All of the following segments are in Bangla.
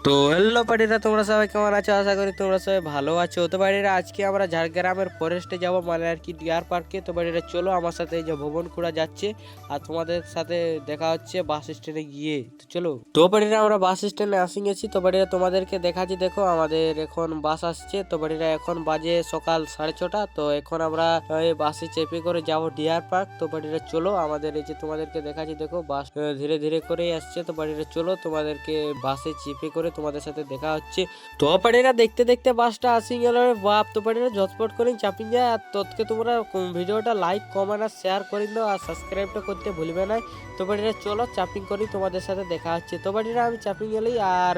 তো হ্যালো পার্টিরা, তোমরা সবাই কেমন আছো? আশা করি তোমরা সবাই ভালো আছো। তো পার্টিরা, আজকে আমরা ঝাড়গ্রামের ফরেস্টে যাব, মানে আর কি ডিয়ার পার্কে। তো পার্টিরা চলো আমার সাথে, এই যে ভুবনখুড়া যাচ্ছে আর তোমাদের সাথে দেখা হচ্ছে বাস স্ট্যান্ডে গিয়ে। তো চলো। তো পার্টিরা, আমরা বাস স্ট্যান্ডে আসি গেছি। তো পার্টিরা তোমাদেরকে দেখাচ্ছি, দেখো আমাদের এখন বাস আসছে। তো পার্টিরা এখন বাজে সকাল 6:30। তো এখন আমরা এই বাসে চেপে করে যাব ডিয়ার পার্ক। তো পার্টিরা চলো, আমাদের এই যে তোমাদেরকে দেখাচ্ছি, দেখো বাস ধীরে ধীরে করে আসছে। তো পার্টিরা চলো, তোমাদেরকে বাসে চেপে করে তোমাদের সাথে দেখা হচ্ছে। তো পার্টিরা দেখতে দেখতে বাসটা আসি গেল রে বাপ। তো পার্টিরা ঝটপট করে চাপিয়ে যায়। আর তোকে তোমরা ভিডিওটা লাইক কমেন্ট আর শেয়ার করে দাও, আর সাবস্ক্রাইবটা করতে ভুলবে না। তো পার্টিরা চলো চাপিং করি, তোমাদের সাথে দেখা হচ্ছে। তো পার্টিরা আমি চাপিং গেলি, আর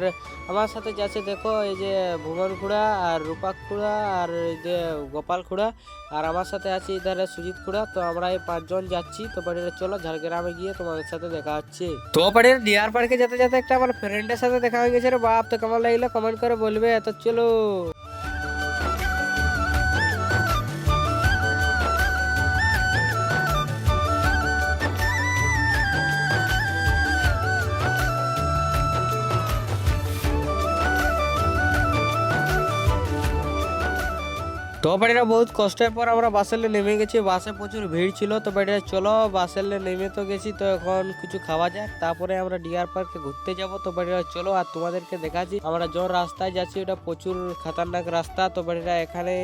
আমার সাথে যাচ্ছে দেখো এই যে ভুবনখুড়া আর রূপাখুড়া আর এই যে গোপালখুড়া, আর আমার সাথে আছে ইধারে সুজিতখুড়া। তো আমরা এই 5 জন যাচ্ছি। তো পার্টিরা চলো ঝাড়গ্রামে গিয়ে তোমাদের সাথে দেখা হচ্ছে। তো পার্টিরা ডিয়ার পার্কে যেতে যেতে একটা আমার ফ্রেন্ডের সাথে দেখা হয়ে গেছে রে বাপ। তো কেমন লাগলো কমেন্ট করে বলবে। তো চলো। তো বাড়িরা বহুত কষ্টের পর আমরা বাসেলে নেমে গেছি। বাসে প্রচুর ভিড় ছিল। তো বাড়িরা চলো বাসেলে নেমে তো গেছি, তো এখন কিছু খাওয়া যাক, তারপরে আমরা ডিয়ার পার্কে ঘুরতে যাব। তো বাড়িরা চলো, আর তোমাদেরকে দেখাচ্ছি আমরা যে রাস্তায় যাচ্ছি ওটা প্রচুর খতরনাক রাস্তা। তো বাড়িরা এখানে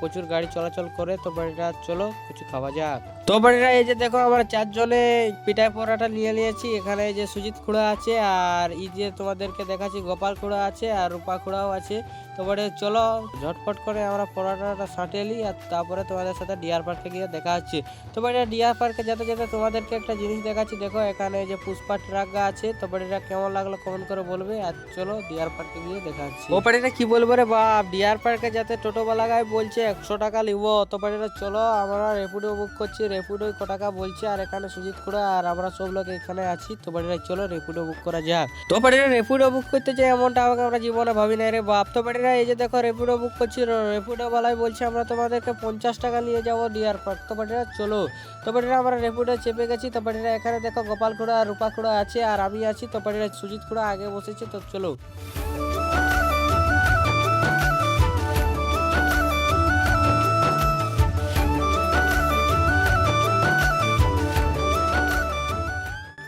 প্রচুর গাড়ি চলাচল করে। তো বাড়িরা চলো কিছু খাওয়া যাক। তো বাড়িরা এই যে দেখো আমরা 4 জনে পিঠাই পরাটা নিয়ে নিয়েছি। এখানে এই যে সুজিত খুড়া আছে, আর এই যে তোমাদেরকে দেখাচ্ছি গোপাল খুড়া আছে, আর রূপা খুড়াও আছে। তো বাড়ি চলো ঝটপট করে আমরা পরোটাটা সাঁটিয়ে নিই, আর তারপরে তোমাদের সাথে ডিয়ার পার্কে গিয়ে দেখা হচ্ছে। তো বাড়িরা ডিয়ার পার্কে যেতে যেতে তোমাদেরকে একটা জিনিস দেখাচ্ছি, দেখো এখানে যে পুষ্পা ট্রাক আছে। তো বাড়িরা কেমন লাগলো কমেন্ট করে বলবে, আর চলো ডিয়ার পার্কে গিয়ে দেখা হচ্ছে। ও বাড়িরা কি বলবো রে বাপ, ডিয়ার পার্কে যাতে টোটোওয়ালা গায়ে বলছে 100 টাকা নিব। তো বাড়িরা চলো আমরা রেপিডো বুক করছি। রেপিডো ক টাকা বলছে, আর এখানে সুজিত খুড়া আর আমরা সব লোক এখানে আছি। তো বাড়িরা চলো রেপিডো বুক করা যাক। তো বাড়িরা রেপিডো বুক করতে যে এমনটা আমাকে আমরা জীবনে ভাবি নাই রে বাপ। তো বাড়িরা এই যে দেখো রেপিডো বুক করছি, রেপিডো বালাই বলছে আমরা তোমাদেরকে 50 টাকা নিয়ে যাবো ডিয়ার পার্ক। তো বাড়িরা চলো। তো বাড়িরা আমরা রেপিডো চেপে গেছি। তো বাড়িরা এখানে দেখো গোপাল খুড়া আর রূপা খুড়া আছে, আর আমি আছি। তো বাড়িরা সুজিত খুড়া আগে বসেছে। তো চলো।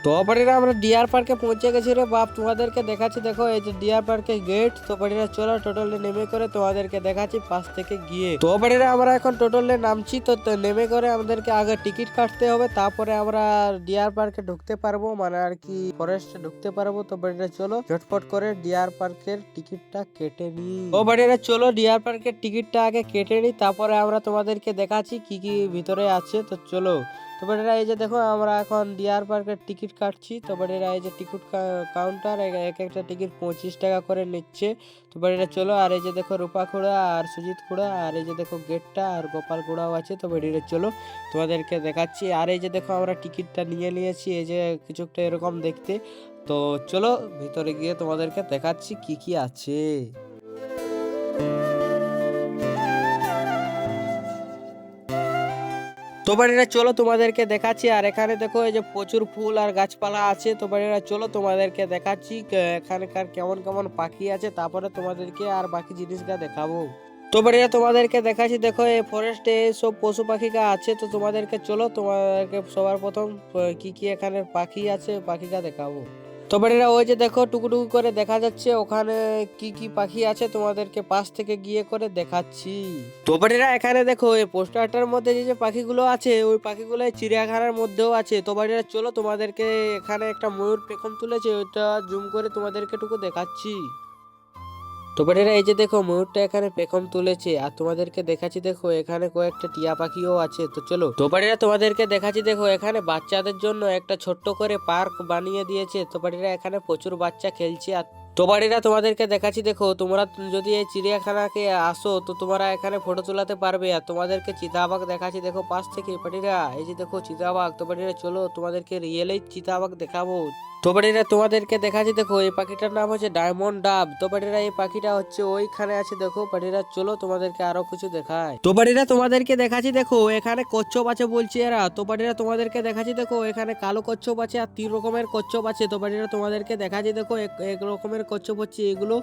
তো বাড়িরা আমরা ডিয়ার পার্কে পৌঁছে গেছি রে বাপ। তোমাদেরকে দেখাচ্ছি, দেখো এই যে ডিয়ার পার্কের গেট। তো বাড়িরা চলো টোটালে নেমে করে তোমাদেরকে দেখাচ্ছি পাশ থেকে গিয়ে। তো বাড়িরা আমরা এখন টোটালে নামছি। তো নেমে করে আমাদেরকে আগে টিকিট কাটতে হবে, তারপরে আমরা ডিয়ার পার্কে ঢুকতে পারবো, মানে আর কি ফরেস্টে ঢুকতে পারবো। তো বাড়িরা চলো ঝটপট করে ডিয়ার পার্কের টিকিটটা কেটে নি। ও বাড়িরা চলো ডিয়ার পার্কের টিকিটটা আগে কেটে নি, তারপরে আমরা তোমাদেরকে দেখাচ্ছি কি কি ভিতরে আছে। তো চলো। তো বাড়িরা এই যে দেখো আমরা এখন ডিয়ার পার্কের টিকিট কাটছি। তো বাড়িরা এই যে টিকিট কাউন্টার, এক একটা টিকিট 25 টাকা করে নিচ্ছে। তো বাড়িরা চলো। আর এই যে দেখো রূপা খুড়া আর সুজিত খুড়া, আর এই যে দেখো গেটটা আর গোপাল খুড়াও আছে। তো বাড়িরা চলো তোমাদেরকে দেখাচ্ছি। আর এই যে দেখো আমরা টিকিটটা নিয়ে নিয়েছি, এই যে কিছুটা এরকম দেখতে। তো চলো ভিতরে গিয়ে তোমাদেরকে দেখাচ্ছি কি কি আছে। তো বাড়িরা চলো তোমাদেরকে দেখাচ্ছি। আর এখানে দেখো এই যে প্রচুর ফুল আর গাছপালা আছে। তো বাড়িরা চলো তোমাদেরকে দেখাচ্ছি এখানকার কেমন কেমন পাখি আছে, তারপরে তোমাদেরকে আর বাকি জিনিসটা দেখাবো। তো বাড়িরা তোমাদেরকে দেখাচ্ছি, দেখো এই ফরেস্টে সব পশু পাখিকা আছে। তো তোমাদেরকে চলো তোমাদেরকে সবার প্রথম কি কি এখানে পাখি আছে পাখিকা দেখাবো। তো বাড়িরা ওই যে দেখো টুকুটুকু করে দেখা যাচ্ছে ওখানে কি কি পাখি আছে, তোমাদেরকে পাশ থেকে গিয়ে করে দেখাচ্ছি। তো বাড়িরা এখানে দেখো এই পোস্টারটার মধ্যে যে যে পাখিগুলো আছে, ওই পাখিগুলো চিড়িয়াখানার মধ্যেও আছে। তো বাড়িরা চলো তোমাদেরকে এখানে একটা ময়ূর পেখম তুলেছে, ওইটা জুম করে তোমাদেরকে টুকু দেখাচ্ছি। তো বাড়িরা এই যে দেখো ময়ূরটা এখানে পেখম তুলেছে, আর তোমাদেরকে দেখাচ্ছি দেখো এখানে কয়েকটা টিয়া পাখিও আছে। তো চলো। তো বাড়িরা তোমাদেরকে দেখাচ্ছি, দেখো এখানে বাচ্চাদের জন্য একটা ছোট্ট করে পার্ক বানিয়ে দিয়েছে। তো বাড়িরা এখানে প্রচুর বাচ্চা খেলছে। আর তো বাড়িরা তোমাদেরকে দেখাচ্ছি, দেখো তোমরা যদি এই চিড়িয়াখানাকে আসো তো তোমরা এখানে ফটো তোলাতে পারবে। আর তোমাদেরকে চিতাবাঘ দেখাচ্ছি দেখো পাশ থেকে। বাড়িরা এই যে দেখো চিতাবাঘ। তো বাড়িরা চলো তোমাদেরকে রিয়েলেই চিতাবাঘ দেখাবো। তো বাড়িরা তোমাদেরকে দেখাচ্ছি, দেখো এই পাখিটার নাম হচ্ছে ডায়মন্ড ডাব। তো বাড়িরা এই পাখিটা হচ্ছে ওইখানে আছে দেখো। বাড়িরা চলো তোমাদেরকে আরো কিছু দেখায়। তো বাড়িরা তোমাদেরকে দেখাচ্ছি, দেখো এখানে কচ্ছপ আছে বলছে এরা। তো বাড়িরা তোমাদেরকে দেখাচ্ছি, দেখো এখানে কালো কচ্ছপ আছে আর 3 রকমের কচ্ছপ আছে। তো বাড়িরা তোমাদেরকে দেখাচ্ছি, দেখো এক রকমের কচ্ছপ হচ্ছে এগুলো,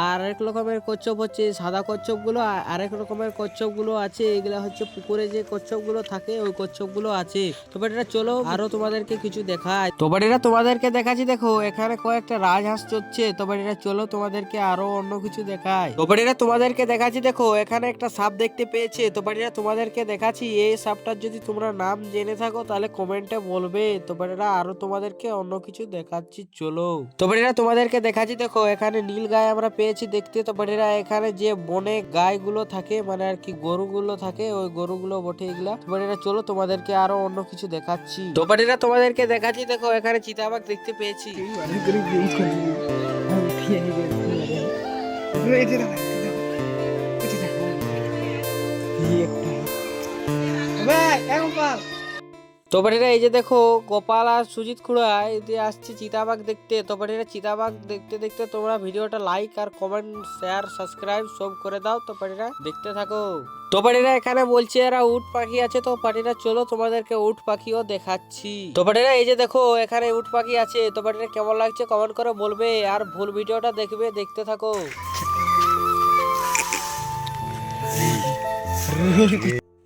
আর আরেক রকমের কচ্ছপ হচ্ছে সাদা কচ্ছপগুলো, আর আরেক রকমের কচ্ছপগুলো আছে এগুলা হচ্ছে পুকুরে যে কচ্ছপগুলো থাকে ওই কচ্ছপগুলো আছে। তো বাড়িরা চলো আরো তোমাদেরকে কিছু দেখায়। তো বাড়িরা তোমাদেরকে দেখাচ্ছি, দেখো এখানে কয়েকটা রাজহাঁস চড়ছে। তো বাড়িরা চলো তোমাদেরকে আরো অন্য কিছু দেখায়। তো বাড়িরা তোমাদেরকে দেখাচ্ছি, দেখো এখানে একটা সাপ দেখতে পেয়েছে। তো বাড়িরা তোমাদেরকে দেখাচ্ছি, এই সাপটার যদি তোমরা নাম জেনে থাকো তাহলে কমেন্টে বলবে। তো বাড়িরা আরো তোমাদেরকে অন্য কিছু দেখাচ্ছি, চলো। তো বাড়িরা তোমাদেরকে দেখাচ্ছি, দেখো এখানে নীল গায়ে আমরা পেয়েছি দেখতে। তো বাড়িরা এখানে যে বনে গায়গুলো থাকে মানে আর কি গরুগুলো থাকে ওই গরুগুলো বটে এগুলা। তো বাড়িরা চলো তোমাদেরকে আরো অন্য কিছু দেখাচ্ছি। তো বাড়িরা তোমাদেরকে দেখাচ্ছি, দেখো এখানে চিতাবাঘ দেখতে পেয়েছি। তো বাড়িরা এই যে দেখো গোপাল আর সুজিত খুড়া এদিকে আসছে চিতাবাঘ দেখতে। তো বাড়িরা চিতাবাঘ দেখতে দেখতে তোমরা ভিডিওটা লাইক আর কমেন্ট শেয়ার সাবস্ক্রাইব সব করে দাও। তো বাড়িরা দেখতে থাকো। তো বাড়িরা এখানে বলছে এরা উট পাখি আছে। তো বাড়িরা চলো তোমাদেরকে উট পাখিও দেখাচ্ছি। তো বাড়িরা এই যে দেখো এখানে উট পাখি আছে। তো বাড়িরা কেমন লাগছে কমেন্ট করে বলবে, আর ভুল ভিডিওটা দেখবে, দেখতে থাকো।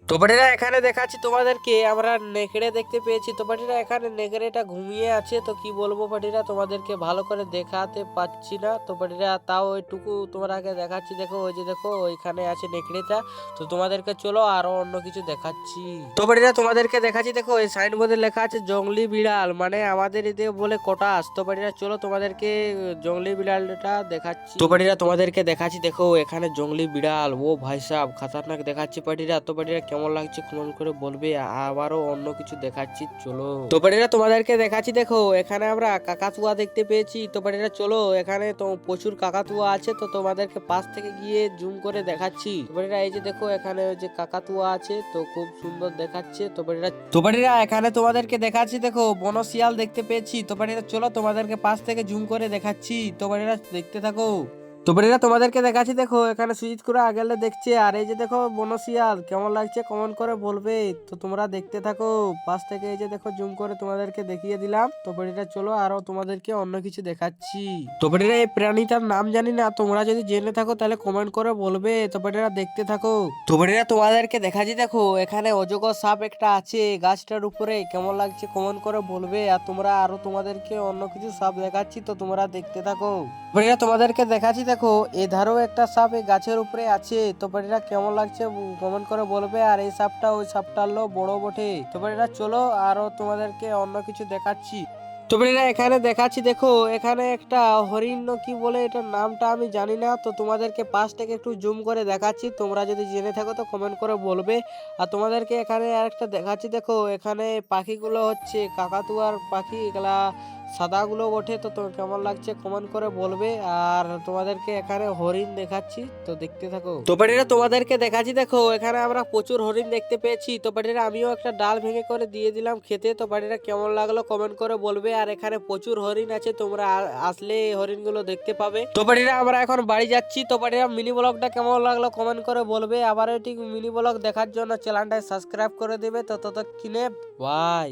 তো বাড়িরা এখানে দেখাচ্ছি তোমাদেরকে আমরা নেকড়ে দেখতে পেয়েছি। তো বাড়িরা এখানে নেকড়েটা ঘুমিয়ে আছে। তো কি বলবো বাড়িরা তোমাদেরকে ভালো করে দেখাতে পাচ্ছি না। তো বাড়িরা তাও ওইটুকু তোমাকে দেখাচ্ছি, দেখো ওই যে দেখো ওইখানে আছে নেকড়েটা। তো তোমাদেরকে চলো আরো অন্য কিছু দেখাচ্ছি। তো বাড়িরা তোমাদেরকে দেখাচ্ছি, দেখো এই সাইনবোর্ডে লেখা আছে জঙ্গলি বিড়াল, মানে আমাদের এদিকে বলে কটাস। তো বাড়িরা চলো তোমাদেরকে জঙ্গলি বিড়ালটা দেখাচ্ছি। তো বাড়িরা তোমাদেরকে দেখাচ্ছি, দেখো এখানে জঙ্গলি বিড়াল, ও ভাই সাহেব খাতারনাক দেখাচ্ছি বাড়িরা। তো বাড়িরা কেমন লাগছে কমেন্ট করে বলবে, আবারও অন্য কিছু দেখাচ্ছি, চলো। তো বাড়িরা তোমাদেরকে দেখাচ্ছি, দেখো এখানে আমরা কাকাতুয়া দেখতে পেয়েছি। তো বাড়িরা চলো এখানে তো প্রচুর কাকাতুয়া আছে। তো তোমাদেরকে পাশ থেকে গিয়ে জুম করে দেখাচ্ছি। তো বাড়িরা এই যে দেখো এখানে ওই যে কাকাতুয়া আছে, তো খুব সুন্দর দেখাচ্ছে। তো বাড়িরা এখানে তোমাদেরকে দেখাচ্ছি, দেখো বনশিয়াল দেখতে পেয়েছি। তো বাড়িরা চলো তোমাদেরকে পাশ থেকে জুম করে দেখাচ্ছি। তো বাড়িরা দেখতে থাকো। তো বাড়িরা তোমাদেরকে দেখাচ্ছি, দেখো এখানে সুজিত খুড়া আগেলে দেখছে, আর এই যে দেখো বনশিয়াল কেমন লাগছে কমেন্ট করে বলবে। তো তোমরা দেখতে থাকো পাশ থেকে, এই যে দেখো জুম করে তোমাদেরকে দেখিয়ে দিলাম। তো বাড়িরা চলো আরো তোমাদেরকে অন্য কিছু দেখাচ্ছি। তো বাড়িরা এই প্রাণীটার নাম জানি না, তোমরা যদি জেনে থাকো তাহলে কমেন্ট করে বলবে। তো বাড়িরা দেখতে থাকো। তো বাড়িরা তোমাদেরকে দেখাচ্ছি, দেখো এখানে অজগর সাপ একটা আছে গাছটার উপরে, কেমন লাগছে কমেন্ট করে বলবে। আর তোমরা আরো তোমাদেরকে অন্য কিছু সাপ দেখাচ্ছি, তো তোমরা দেখতে থাকো। বাড়িরা তোমাদেরকে দেখাচ্ছি, দেখো এধারও একটা সাপ এই গাছের উপরে আছে। তো বাড়িরা কেমন লাগছে কমেন্ট করে বলবে। আর এই সাপটা ওই সাপটার লো বড় বটে। তো বাড়িরা চলো আরো তোমাদেরকে অন্য কিছু দেখাচ্ছি। তো বাড়িরা এখানে দেখাচ্ছি, দেখো এখানে একটা হরিণ কি বলে এটার নামটা আমি জানি না। তো তোমাদেরকে পাশ থেকে একটু জুম করে দেখাচ্ছি, তোমরা যদি জেনে থাকো তো কমেন্ট করে বলবে। আর তোমাদেরকে এখানে আরেকটা দেখাচ্ছি, দেখো এখানে পাখিগুলো হচ্ছে কাকাতুয়ার পাখি, এগুলা সাদাগুলো ওঠে। তো কেমন লাগছে কমেন্ট করে বলবে। আর তোমাদেরকে এখানে হরিণ দেখাচ্ছি, তো দেখতে থাকো। তো বাড়িরা তোমাদেরকে দেখাচ্ছি, দেখো এখানে আমরা প্রচুর হরিণ দেখতে পেয়েছি। তো বাড়িরা আমিও একটা ডাল ভেঙে করে দিয়ে দিলাম খেতে। তো বাড়িরা কেমন লাগলো কমেন্ট করে বলবে। আর এখানে প্রচুর হরিণ আছে, তোমরা আসলে এই হরিণগুলো দেখতে পাবে। তো বাড়িরা আমরা এখন বাড়ি যাচ্ছি। তো বাড়িরা মিনি ব্লগটা কেমন লাগলো কমেন্ট করে বলবে। আবার ঠিক মিনি ব্লগ দেখার জন্য চ্যানেলটা সাবস্ক্রাইব করে দেবে। তো ততক্ষণে বাই।